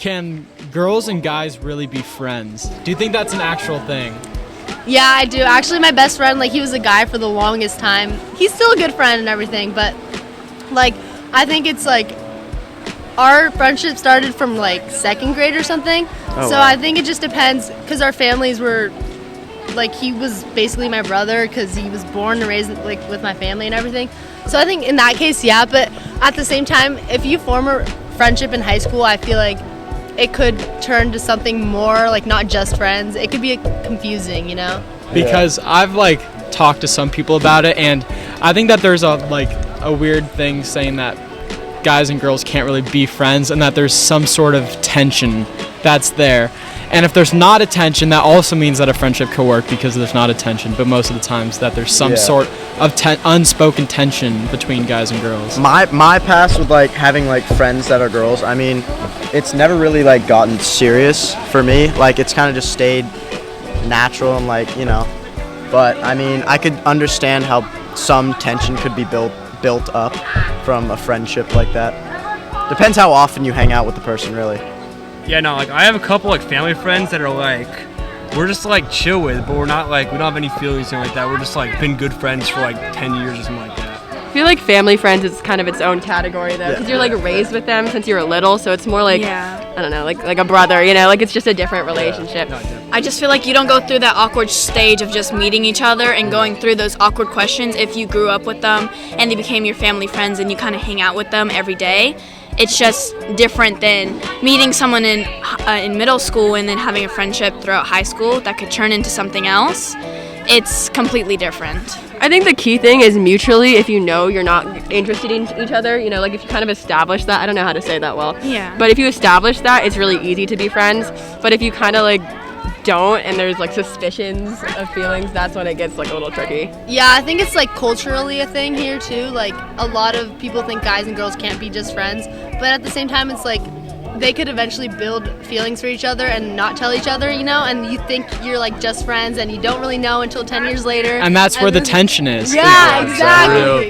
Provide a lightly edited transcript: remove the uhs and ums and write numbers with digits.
can girls and guys really be friends? Do you think that's an actual thing? Yeah, I do. Actually, my best friend, like, he was a guy for the longest time. He's still a good friend and everything, but, like, I think it's, like, our friendship started from, like, 2nd grade or something. Oh, so wow. I think it just depends, because our families were, like, he was basically my brother because he was born and raised, like, with my family and everything. So I think in that case, yeah, but at the same time, if you form a friendship in high school, I feel like it could turn to something more, like, not just friends. It could be confusing, you know? Because I've, like, talked to some people about it, and I think that there's a weird thing saying that guys and girls can't really be friends and that there's some sort of tension that's there. And if there's not a tension, that also means that a friendship could work because there's not a tension, but most of the times that there's some sort of unspoken tension between guys and girls. My past with, like, having, like, friends that are girls, I mean, it's never really, like, gotten serious for me. Like, it's kind of just stayed natural and, like, you know. But, I mean, I could understand how some tension could be built up from a friendship like that. Depends how often you hang out with the person, really. Yeah, no, like, I have a couple, like, family friends that are, like, we're just, like, chill with, but we're not, like, we don't have any feelings or anything like that. We're just, like, been good friends for, like, 10 years or something like that. I feel like family friends is kind of its own category, though, because you're, like, raised with them since you were little, so it's more like, I don't know, like a brother, you know? Like, it's just a different relationship. I just feel like you don't go through that awkward stage of just meeting each other and going through those awkward questions if you grew up with them and they became your family friends and you kind of hang out with them every day. It's just different than meeting someone in middle school and then having a friendship throughout high school that could turn into something else. It's completely different. I think the key thing is mutually, if you know you're not interested in each other, you know, like if you kind of establish that, I don't know how to say that well. Yeah. But if you establish that, it's really easy to be friends. But if you kind of like don't and there's like suspicions of feelings, that's when it gets like a little tricky. Yeah, I think it's, like, culturally a thing here, too. Like, a lot of people think guys and girls can't be just friends. But at the same time, it's, like, they could eventually build feelings for each other and not tell each other, you know? And you think you're, like, just friends and you don't really know until 10 years later. And that's where the tension is. Yeah, exactly.